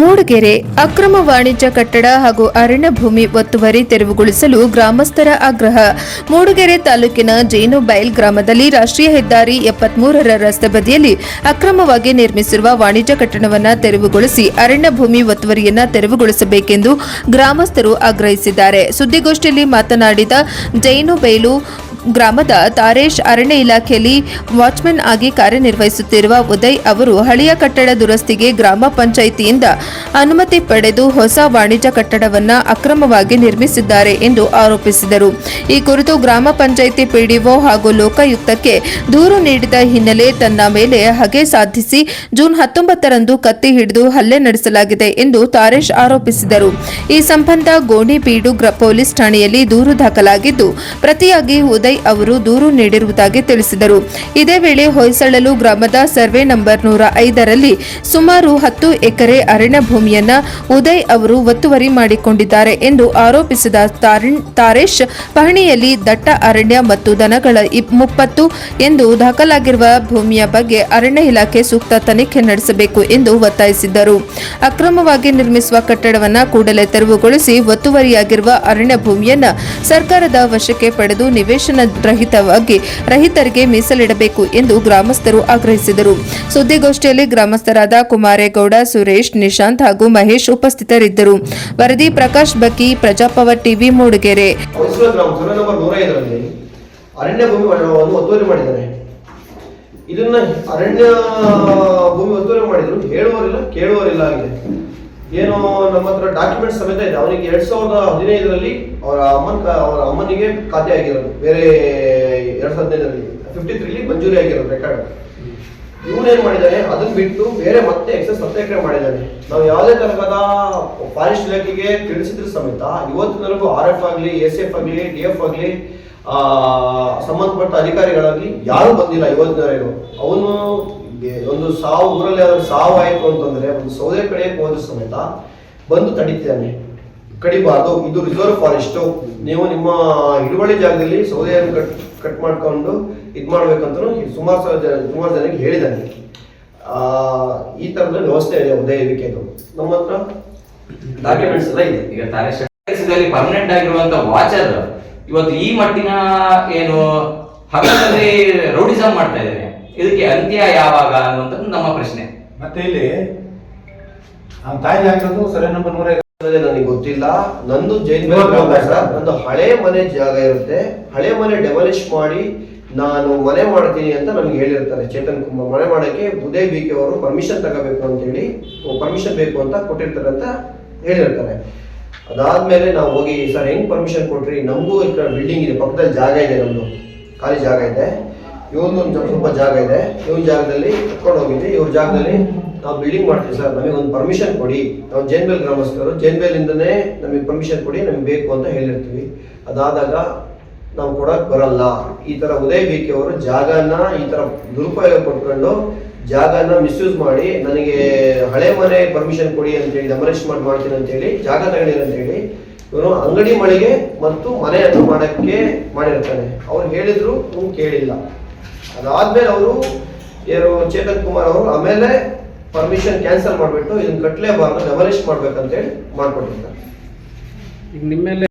ಮೂಡಿಗೆರೆ ಅಕ್ರಮ ವಾಣಿಜ್ಯ ಕಟ್ಟಡ ಹಾಗೂ ಅರಣ್ಯ ಭೂಮಿ ಒತ್ತುವರಿ ತೆರವುಗೊಳಿಸಲು ಗ್ರಾಮಸ್ಥರ ಆಗ್ರಹ. ಮೂಡಿಗೆರೆ ತಾಲೂಕಿನ ಜೇನುಬೈಲ್ ಗ್ರಾಮದಲ್ಲಿ ರಾಷ್ಟ್ರೀಯ ಹೆದ್ದಾರಿ 73ರ ರಸ್ತೆ ಬದಿಯಲ್ಲಿ ಅಕ್ರಮವಾಗಿ ನಿರ್ಮಿಸಿರುವ ವಾಣಿಜ್ಯ ಕಟ್ಟಡವನ್ನು ತೆರವುಗೊಳಿಸಿ ಅರಣ್ಯ ಭೂಮಿ ಒತ್ತುವರಿಯನ್ನು ತೆರವುಗೊಳಿಸಬೇಕೆಂದು ಗ್ರಾಮಸ್ಥರು ಆಗ್ರಹಿಸಿದ್ದಾರೆ. ಸುದ್ದಿಗೋಷ್ಠಿಯಲ್ಲಿ ಮಾತನಾಡಿದ ಜೇನುಬೈಲು ಗ್ರಾಮದ ತಾರೇಶ್, ಅರಣ್ಯ ಇಲಾಖೆಯಲ್ಲಿ ವಾಚ್ಮನ್ ಆಗಿ ಕಾರ್ಯನಿರ್ವಹಿಸುತ್ತಿರುವ ಉದಯ್ ಅವರು ಹಳೆಯ ಕಟ್ಟಡ ದುರಸ್ತಿಗೆ ಗ್ರಾಮ ಪಂಚಾಯಿತಿಯಿಂದ ಅನುಮತಿ ಪಡೆದು ಹೊಸ ವಾಣಿಜ್ಯ ಕಟ್ಟಡವನ್ನು ಅಕ್ರಮವಾಗಿ ನಿರ್ಮಿಸಿದ್ದಾರೆ ಎಂದು ಆರೋಪಿಸಿದರು. ಈ ಕುರಿತು ಗ್ರಾಮ ಪಂಚಾಯಿತಿ ಪಿಡಿಒ ಹಾಗೂ ಲೋಕಾಯುಕ್ತಕ್ಕೆ ದೂರು ನೀಡಿದ ಹಿನ್ನೆಲೆ ತನ್ನ ಮೇಲೆ ಹಗೆ ಸಾಧಿಸಿ ಜೂನ್ 19ರಂದು ಕತ್ತಿ ಹಿಡಿದು ಹಲ್ಲೆ ನಡೆಸಲಾಗಿದೆ ಎಂದು ತಾರೇಶ್ ಆರೋಪಿಸಿದರು. ಈ ಸಂಬಂಧ ಗೋಣಿಬೀಡು ಪೊಲೀಸ್ ಠಾಣೆಯಲ್ಲಿ ದೂರು ದಾಖಲಾಗಿದ್ದು, ಪ್ರತಿಯಾಗಿ ಉದಯ್ ಅವರು ದೂರು ನೀಡಿರುವುದಾಗಿ ತಿಳಿಸಿದರು. ಇದೇ ವೇಳೆ ಹೊಯ್ಸಳಲು ಗ್ರಾಮದ ಸರ್ವೆ ನಂಬರ್ 105ರಲ್ಲಿ ಸುಮಾರು 10 ಎಕರೆ ಅರಣ್ಯ ಭೂಮಿಯನ್ನ ಉದಯ್ ಅವರು ಒತ್ತುವರಿ ಮಾಡಿಕೊಂಡಿದ್ದಾರೆ ಎಂದು ಆರೋಪಿಸಿದ ತಾರೇಶ್, ಪಹಣಿಯಲ್ಲಿ ದಟ್ಟ ಅರಣ್ಯ ಮತ್ತು ದನಗಳ 30 ಎಂದು ದಾಖಲಾಗಿರುವ ಭೂಮಿಯ ಬಗ್ಗೆ ಅರಣ್ಯ ಇಲಾಖೆ ಸೂಕ್ತ ತನಿಖೆ ನಡೆಸಬೇಕು ಎಂದು ಒತ್ತಾಯಿಸಿದ್ದರು. ಅಕ್ರಮವಾಗಿ ನಿರ್ಮಿಸುವ ಕಟ್ಟಡವನ್ನು ಕೂಡಲೇ ತೆರವುಗೊಳಿಸಿ ಒತ್ತುವರಿಯಾಗಿರುವ ಅರಣ್ಯ ಭೂಮಿಯನ್ನ ಸರ್ಕಾರದ ವಶಕ್ಕೆ ಪಡೆದು ನಿವೇಶನ ರಹಿತವಾಗಿ ರೈತರಿಗೆ ಮೀಸಲಿಡಬೇಕು ಎಂದು ಗ್ರಾಮಸ್ಥರು ಆಗ್ರಹಿಸಿದರು. ಸುದ್ದಿಗೋಷ್ಠಿಯಲ್ಲಿ ಗ್ರಾಮಸ್ಥರಾದ ಕುಮಾರೇಗೌಡ, ಸುರೇಶ್, ನಿಶಾಂತ್ ಹಾಗೂ ಮಹೇಶ್ ಉಪಸ್ಥಿತರಿದ್ದರು. ವರದಿ ಪ್ರಕಾಶ್ ಬಕ್ಕಿ, ಪ್ರಜಾಪವರ್ ಟಿವಿ, ಮೂಡಿಗೆರೆ. ಅರಣ್ಯ ಭೂಮಿ ಒತ್ತುವರಿ ಮಾಡಿದ್ದಾರೆ. ಇದನ್ನ ಅರಣ್ಯ ಭೂಮಿ ಒತ್ತುವರಿ ಮಾಡಿದ್ರು, ಹೇಳುವರಿಲ್ಲ ಕೇಳುವರಿಲ್ಲ ಆಗಿದೆ. ಏನು ನಮ್ಮ ಹತ್ರ ಡಾಕ್ಯುಮೆಂಟ್ ಸಮೇತ ಇದೆ. ಅವನಿಗೆ 2015ರಲ್ಲಿ ಅವರ ಅಮ್ಮನಿಗೆ ಖಾತೆ ಆಗಿರೋದು, ಬೇರೆ 2015ರಲ್ಲಿ 53ರಲ್ಲಿ ಮಂಜೂರಿ ಆಗಿರೋದು ರೆಕಾರ್ಡ್. ಇವನೇನ್ ಮಾಡಿದ್ದಾನೆ, ಅದನ್ನ ಬಿಟ್ಟು ಬೇರೆ ಮತ್ತೆ ಎಕ್ಸೆಸ್ 10 ಎಕರೆ ಮಾಡಿದ್ದಾನೆ. ನಾವು ಯಾವುದೇ ತರಹದ ಫಾರೆಸ್ಟ್ ಇಲಾಖೆಗೆ ತಿಳಿಸಿದ್ರು ಸಮೇತ ಇವತ್ತಿನವರೆಗೂ RF ಆಗಲಿ, ACF ಆಗಲಿ, DF ಆಗಲಿ, ಸಂಬಂಧಪಟ್ಟ ಅಧಿಕಾರಿಗಳಾಗ್ಲಿ ಯಾರು ಬಂದಿಲ್ಲ ಇವತ್ತಿನವರೆಗೂ. ಅವನು ಒಂದು ಸಾವು, ಊರಲ್ಲಿ ಯಾವ್ದಾದ್ರು ಸಾವು ಆಯ್ತು ಅಂತಂದ್ರೆ ಒಂದು ಸೌದೆ ಕಡೆಯಕ್ಕೆ ಹೋದ್ರ ಸಮೇತ ಬಂದು ತಡಿತಾನೆ. ಕಡಿಬಾರ್ದು, ಇದು ರಿಸರ್ವ್ ಫಾರೆಸ್ಟ್, ನೀವು ನಿಮ್ಮ ಹಿಡುವಳಿ ಜಾಗದಲ್ಲಿ ಸೌದೆಯನ್ನು ಕಟ್ ಮಾಡ್ಕೊಂಡು ಇದ್ ಮಾಡ್ಬೇಕಂತ ಸುಮಾರು ಜನರಿಗೆ ಹೇಳಿದ್ದಾನೆ. ಈ ತರದ ವ್ಯವಸ್ಥೆ ಇದೆ ಉದಯಕ್ಕೆ. ನಮ್ಮ ಹತ್ರ ಡಾಕ್ಯುಮೆಂಟ್ಸ್ ಎಲ್ಲ ಇದೆ. ಈಗ ತಾರೇಶ್ ಪರ್ಮನೆಂಟ್ ಆಗಿರುವಂತ ವಾಚರ್ ಇವತ್ತು ಈ ಮಟ್ಟಿನ ಏನು ಹಗಲಲ್ಲಿ ರೌಡಿಸಮ್ ಮಾಡ್ತಾ ಇದ್ದೇನೆ, ಇದಕ್ಕೆ ಅಂತ್ಯ ಯಾವಾಗ ಅನ್ನುವಂಥದ್ದು ನಮ್ಮ ಪ್ರಶ್ನೆ. ಮತ್ತೆ ಇಲ್ಲಿ ತಾಯಿ ಹಾಕಿರೋದು ಸರ್ವೆ ನಂಬರ್ 105 ನನಗೆ ಗೊತ್ತಿಲ್ಲ. ನಂದು ನಂದು ಹಳೆ ಮನೆ ಜಾಗ ಇರುತ್ತೆ. ಹಳೆ ಮನೆ ಡೆಮಾಲಿಷ್ ಮಾಡಿ ನಾನು ಮನೆ ಮಾಡ್ತೀನಿ ಅಂತ ನಮ್ಗೆ ಹೇಳಿರ್ತಾರೆ. ಚೇತನ್ ಕುಮಾರ್ ಮನೆ ಮಾಡಕ್ಕೆ ಉದಯ್ ಬಿಕೆ ಅವರು ಪರ್ಮಿಷನ್ ತಗೋಬೇಕು ಅಂತ ಹೇಳಿ, ಪರ್ಮಿಷನ್ ಬೇಕು ಅಂತ ಕೊಟ್ಟಿರ್ತಾರೆ ಅಂತ ಹೇಳಿರ್ತಾರೆ. ಅದಾದ್ಮೇಲೆ ನಾವು ಹೋಗಿ, ಸರ್ ಹೆಂಗ್ ಪರ್ಮಿಷನ್ ಕೊಟ್ರಿ, ನಮಗೂ ಈ ಬಿಲ್ಡಿಂಗ್ ಇದೆ, ಪಕ್ಕದಲ್ಲಿ ಜಾಗ ಇದೆ, ನಮ್ದು ಖಾಲಿ ಜಾಗ ಇದೆ, ಇವೊಂದು ಸ್ವಲ್ಪ ಜಾಗ ಇದೆ, ಇವನ್ ಜಾಗದಲ್ಲಿ ಕಟ್ಕೊಂಡು ಹೋಗಿದ್ವಿ, ಇವ್ರ ಜಾಗದಲ್ಲಿ ನಾವು ಬಿಲ್ಡಿಂಗ್ ಮಾಡ್ತೀವಿ ಸರ್, ನಮಗೆ ಒಂದು ಪರ್ಮಿಷನ್ ಕೊಡಿ. ನಾವು ಜೇನ್ಬೇಲ್ ಗ್ರಾಮಸ್ಥರು, ಜೇನ್ಬೇಲಿಂದನೇ ನಮಗೆ ಪರ್ಮಿಷನ್ ಕೊಡಿ, ನಮಗೆ ಬೇಕು ಅಂತ ಹೇಳಿರ್ತೀವಿ. ಅದಾದಾಗ ನಾವು ಕೊಡಕ್ ಬರಲ್ಲ. ಈ ತರ ಉದಯ್ ಬಿಕೆ ಅವರು ಜಾಗನ ಈ ತರ ದುರುಪಯೋಗ ಪಡ್ಕೊಂಡು ಜಾಗನ ಮಿಸ್ಯೂಸ್ ಮಾಡಿ ನನಗೆ ಹಳೆ ಮನೆ ಪರ್ಮಿಷನ್ ಕೊಡಿ ಅಂತ ಹೇಳಿ, ಡೆಮಾಲಿಷ್ ಮಾಡ್ತೀನಿ ಅಂತ ಹೇಳಿ, ಜಾಗ ತಗೊಂಡಿರ ಅಂತ ಹೇಳಿ ಇವನು ಅಂಗಡಿ ಮಳಿಗೆ ಮತ್ತು ಮನೆಯನ್ನು ಮಾಡಕ್ಕೆ ಮಾಡಿರ್ತಾನೆ. ಅವ್ರು ಹೇಳಿದ್ರು ಕೇಳಿಲ್ಲ. ಅದಾದ್ಮೇಲೆ ಅವರು ಚೇತನ್ ಕುಮಾರ್ ಅವರು ಆಮೇಲೆ ಪರ್ಮಿಷನ್ ಕ್ಯಾನ್ಸಲ್ ಮಾಡ್ಬಿಟ್ಟು ಇದನ್ನ ಕಟ್ಲೇಬಾರ್ದು, ಡೆಮಾಲಿಷ್ ಮಾಡ್ಬೇಕಂತ ಹೇಳಿ ಮಾಡ್ಕೊಟ್ಟಿರ್ತಾರೆ. ಈಗ ನಿಮ್ಮೆಲ್ಲ